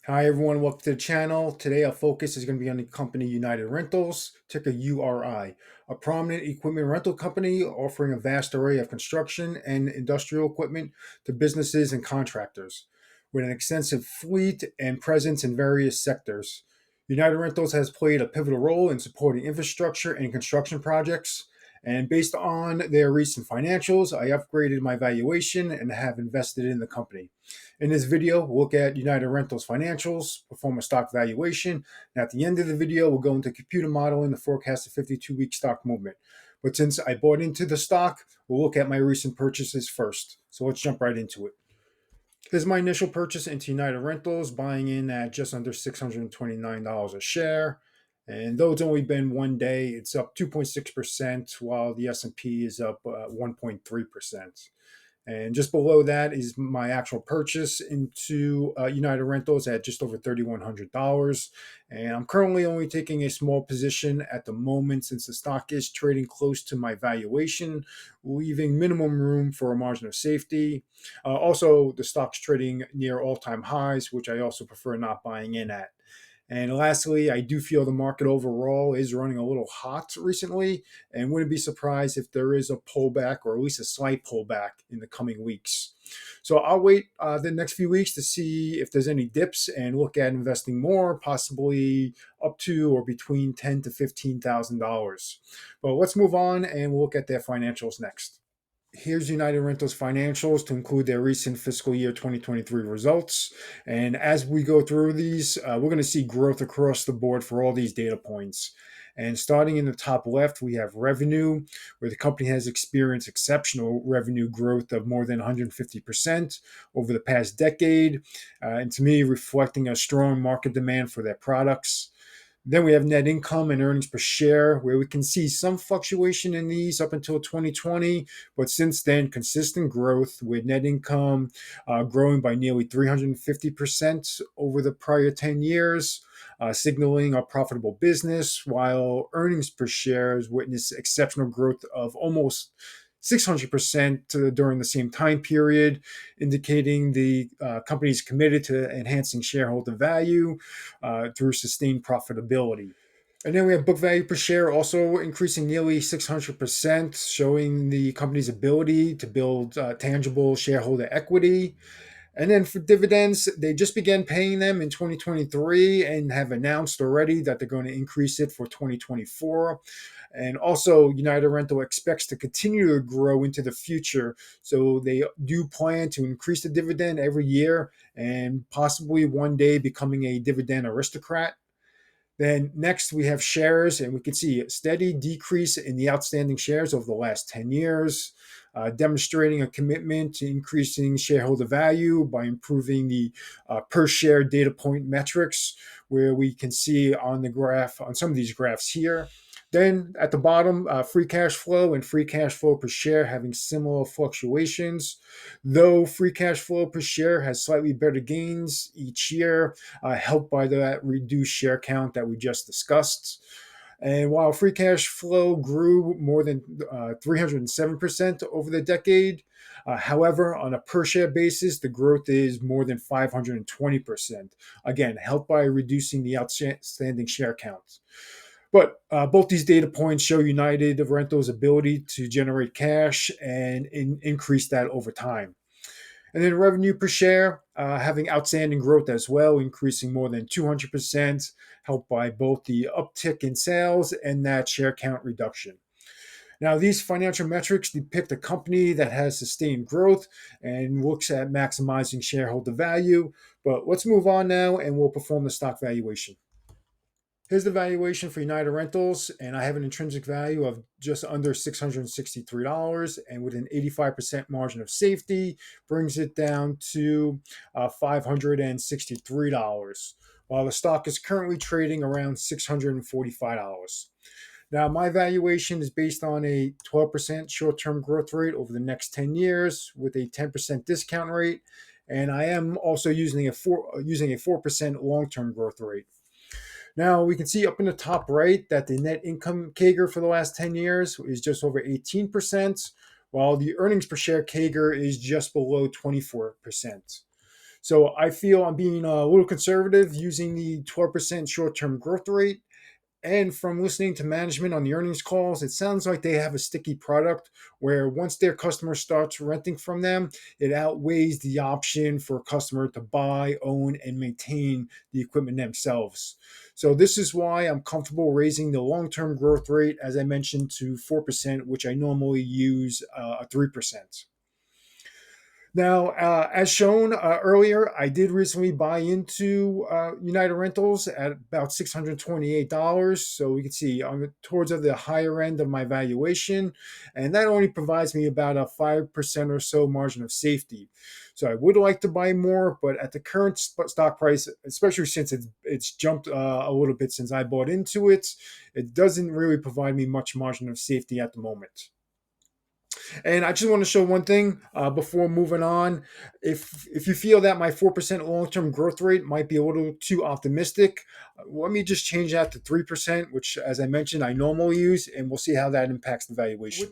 Hi everyone, welcome to the channel. Today our focus is going to be on the company United Rentals, ticker URI, a prominent equipment rental company offering a vast array of construction and industrial equipment to businesses and contractors. With an extensive fleet and presence in various sectors, United Rentals has played a pivotal role in supporting infrastructure and construction projects. And based on their recent financials, I upgraded my valuation and have invested in the company. In this video, we'll look at United Rentals financials, perform a stock valuation, and at the end of the video, we'll go into computer modeling the forecasted 52-week stock movement. But since I bought into the stock, we'll look at my recent purchases first. So let's jump right into it. Here's my initial purchase into United Rentals, buying in at just under $629 a share. And though it's only been one day, it's up 2.6%, while the S&P is up 1.3%. And just below that is my actual purchase into United Rentals at just over $3,100. And I'm currently only taking a small position at the moment since the stock is trading close to my valuation, leaving minimum room for a margin of safety. Also, the stock's trading near all time highs, which I also prefer not buying in at. And lastly, I do feel the market overall is running a little hot recently, and wouldn't be surprised if there is a pullback or at least a slight pullback in the coming weeks. So I'll wait the next few weeks to see if there's any dips and look at investing more, possibly up to or between $10,000 to $15,000. But let's move on and we'll look at their financials next. Here's United Rentals financials to include their recent fiscal year 2023 results. And as we go through these, we're going to see growth across the board for all these data points. And starting in the top left, we have revenue, where the company has experienced exceptional revenue growth of more than 150% over the past decade. And to me, reflecting a strong market demand for their products. Then we have net income and earnings per share, where we can see some fluctuation in these up until 2020, but since then, consistent growth with net income growing by nearly 350% over the prior 10 years, signaling a profitable business, while earnings per share has witnessed exceptional growth of almost 600% during the same time period, indicating the company is committed to enhancing shareholder value through sustained profitability. And then we have book value per share also increasing nearly 600%, showing the company's ability to build tangible shareholder equity. And then for dividends, they just began paying them in 2023 and have announced already that they're going to increase it for 2024. And also, United Rental expects to continue to grow into the future. So they do plan to increase the dividend every year and possibly one day becoming a dividend aristocrat. Then next we have shares, and we can see a steady decrease in the outstanding shares over the last 10 years, demonstrating a commitment to increasing shareholder value by improving the per share data point metrics, where we can see on the graph, on some of these graphs here. Then at the bottom, free cash flow and free cash flow per share having similar fluctuations, though free cash flow per share has slightly better gains each year, helped by that reduced share count that we just discussed. And while free cash flow grew more than 307% over the decade, however, on a per share basis, the growth is more than 520%, again, helped by reducing the outstanding share count. But both these data points show United Rentals' ability to generate cash and increase that over time. And then revenue per share having outstanding growth as well, increasing more than 200%, helped by both the uptick in sales and that share count reduction. Now, these financial metrics depict a company that has sustained growth and looks at maximizing shareholder value. But let's move on now and we'll perform the stock valuation. Here's the valuation for United Rentals, and I have an intrinsic value of just under $663, and with an 85% margin of safety, brings it down to $563, while the stock is currently trading around $645. Now, my valuation is based on a 12% short-term growth rate over the next 10 years with a 10% discount rate, and I am also using a 4% long-term growth rate. Now, we can see up in the top right that the net income CAGR for the last 10 years is just over 18%, while the earnings per share CAGR is just below 24%. So I feel I'm being a little conservative using the 12% short term growth rate. And from listening to management on the earnings calls, it sounds like they have a sticky product where once their customer starts renting from them, it outweighs the option for a customer to buy, own, and maintain the equipment themselves. So, this is why I'm comfortable raising the long term growth rate, as I mentioned, to 4%, which I normally use a 3%. Now, as shown earlier, I did recently buy into United Rentals at about $628. So we can see I'm towards the higher end of my valuation. And that only provides me about a 5% or so margin of safety. So I would like to buy more, but at the current stock price, especially since it's jumped a little bit since I bought into it, it doesn't really provide me much margin of safety at the moment. And I just want to show one thing before moving on. If you feel that my 4% long term growth rate might be a little too optimistic, let me just change that to 3%, which, as I mentioned, I normally use, and we'll see how that impacts the valuation.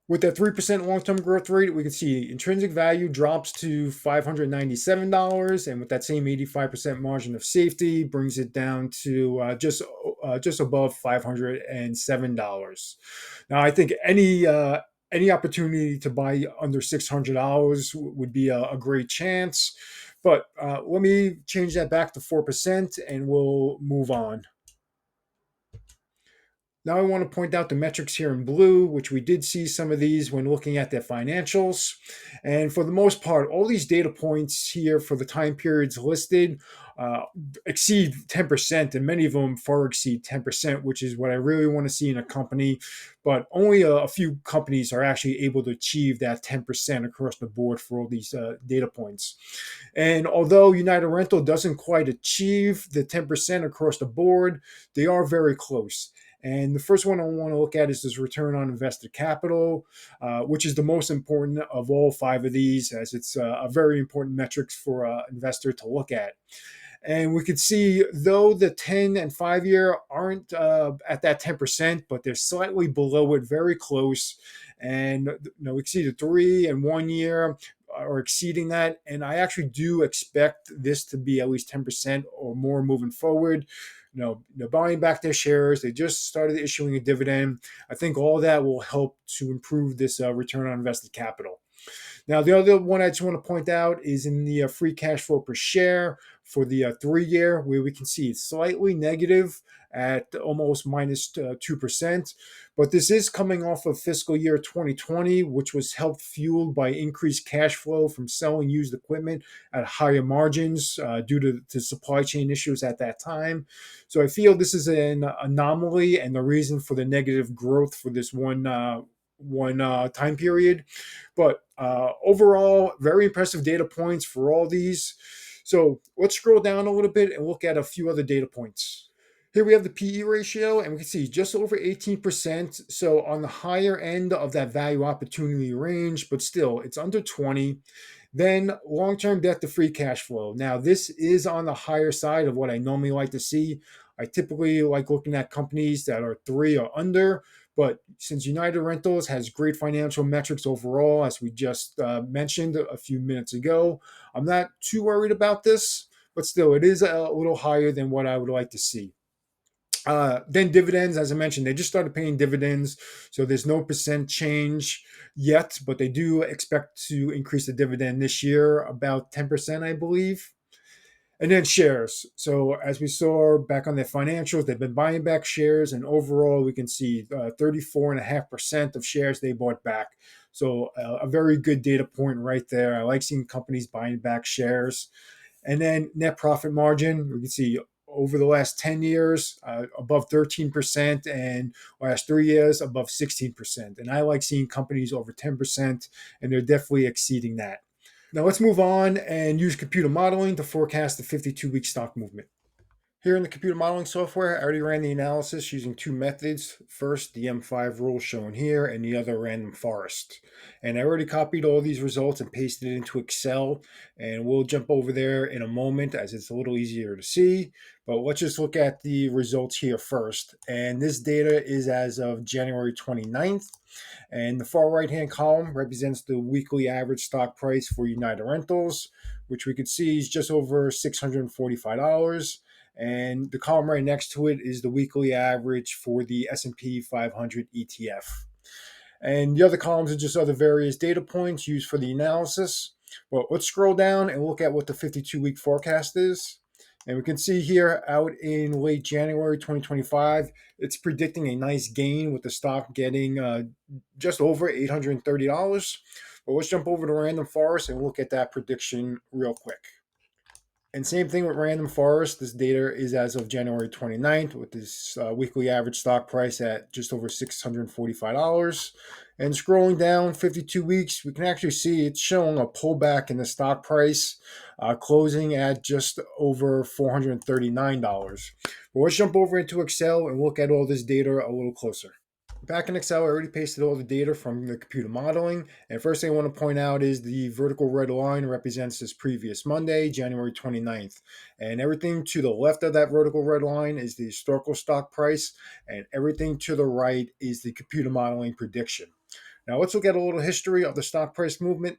With that 3% long term growth rate, we can see intrinsic value drops to $597. And with that same 85% margin of safety, brings it down to just above $507. Now, I think any opportunity to buy under $600 would be a great chance. But let me change that back to 4% and we'll move on. Now I want to point out the metrics here in blue, which we did see some of these when looking at their financials. And for the most part, all these data points here for the time periods listed uh, exceed 10%, and many of them far exceed 10%, which is what I really want to see in a company. But only a few companies are actually able to achieve that 10% across the board for all these data points. And although United Rental doesn't quite achieve the 10% across the board, they are very close. And the first one I want to look at is this return on invested capital, which is the most important of all five of these, as it's a very important metric for an investor to look at. And we could see, though the 10 and 5 year aren't at that 10%, but they're slightly below it, very close. And we can see the 3 and 1 year are exceeding that. And I actually do expect this to be at least 10% or more moving forward. They're buying back their shares. They just started issuing a dividend. I think all that will help to improve this return on invested capital. Now, the other one I just want to point out is in the free cash flow per share for the 3 year, where we can see it's slightly negative at almost minus 2%. But this is coming off of fiscal year 2020, which was helped fueled by increased cash flow from selling used equipment at higher margins due to supply chain issues at that time. So I feel this is an anomaly and the reason for the negative growth for this one time period. But overall, very impressive data points for all these. So let's scroll down a little bit and look at a few other data points. Here we have the PE ratio, and we can see just over 18%. So on the higher end of that value opportunity range, but still it's under 20. Then long-term debt to free cash flow. Now, this is on the higher side of what I normally like to see. I typically like looking at companies that are 3 or under, but since United Rentals has great financial metrics overall, as we just mentioned a few minutes ago, I'm not too worried about this, but still, it is a little higher than what I would like to see. Then dividends, as I mentioned, they just started paying dividends, so there's no percent change yet, but they do expect to increase the dividend this year about 10%, I believe. And then shares. So as we saw back on their financials, they've been buying back shares, and overall, we can see 34.5% of shares they bought back. So a very good data point right there. I like seeing companies buying back shares. And then net profit margin, we can see over the last 10 years, above 13%, and last 3 years, above 16%. And I like seeing companies over 10%, and they're definitely exceeding that. Now let's move on and use computer modeling to forecast the 52-week stock movement. Here in the computer modeling software, I already ran the analysis using two methods. First, the M5 rule shown here, and the other random forest. And I already copied all these results and pasted it into Excel, and we'll jump over there in a moment as it's a little easier to see. But let's just look at the results here first. And this data is as of January 29th. And the far right-hand column represents the weekly average stock price for United Rentals, which we could see is just over $645. And the column right next to it is the weekly average for the S&P 500 ETF. And the other columns are just other various data points used for the analysis. Well, let's scroll down and look at what the 52-week forecast is. And we can see here out in late January 2025, it's predicting a nice gain with the stock getting just over $830. But let's jump over to Random Forest and look at that prediction real quick. And same thing with Random Forest. This data is as of January 29th with this weekly average stock price at just over $645. And scrolling down 52 weeks, we can actually see it's showing a pullback in the stock price, closing at just over $439. But let's jump over into Excel and look at all this data a little closer. Back in Excel, I already pasted all the data from the computer modeling. And first thing I want to point out is the vertical red line represents this previous Monday, January 29th. And everything to the left of that vertical red line is the historical stock price. And everything to the right is the computer modeling prediction. Now let's look at a little history of the stock price movement.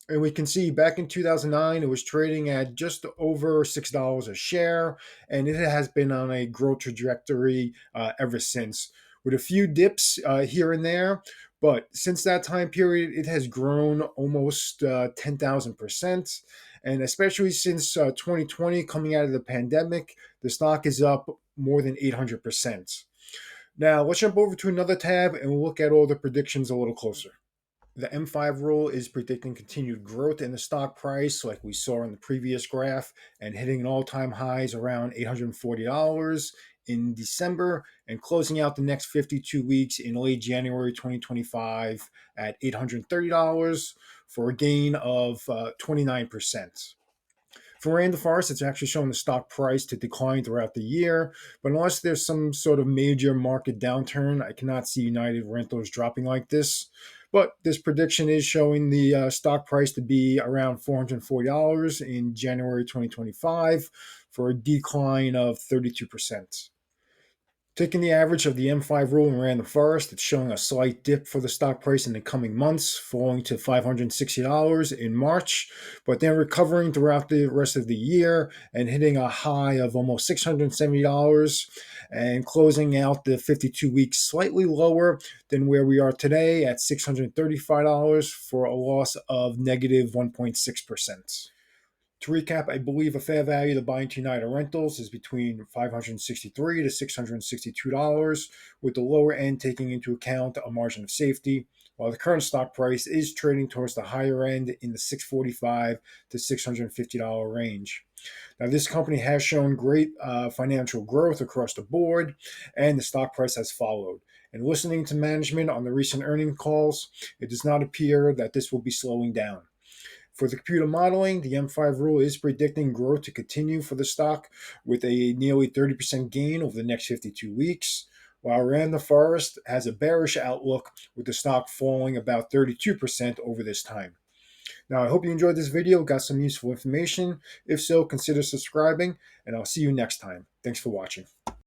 And we can see back in 2009, it was trading at just over $6 a share, and it has been on a growth trajectory ever since, with a few dips here and there. But since that time period, it has grown almost 10,000%. And especially since 2020, coming out of the pandemic, the stock is up more than 800%. Now, let's jump over to another tab and we'll look at all the predictions a little closer. The M5 rule is predicting continued growth in the stock price, like we saw in the previous graph, and hitting an all-time highs around $840 in December and closing out the next 52 weeks in late January 2025 at $830 for a gain of 29%. For Random Forest, it's actually showing the stock price to decline throughout the year, but unless there's some sort of major market downturn, I cannot see United Rentals dropping like this. But this prediction is showing the stock price to be around $440 in January 2025 for a decline of 32%. Taking the average of the M5 rule in Random Forest, it's showing a slight dip for the stock price in the coming months, falling to $560 in March, but then recovering throughout the rest of the year and hitting a high of almost $670 and closing out the 52 weeks slightly lower than where we are today at $635 for a loss of negative 1.6%. To recap, I believe a fair value to buy into United Rentals is between $563 to $662, with the lower end taking into account a margin of safety, while the current stock price is trading towards the higher end in the $645 to $650 range. Now, this company has shown great financial growth across the board, and the stock price has followed. And listening to management on the recent earnings calls, it does not appear that this will be slowing down. For the computer modeling, the M5 rule is predicting growth to continue for the stock with a nearly 30% gain over the next 52 weeks, while Random Forest has a bearish outlook with the stock falling about 32% over this time. Now, I hope you enjoyed this video, got some useful information. If so, consider subscribing, and I'll see you next time. Thanks for watching.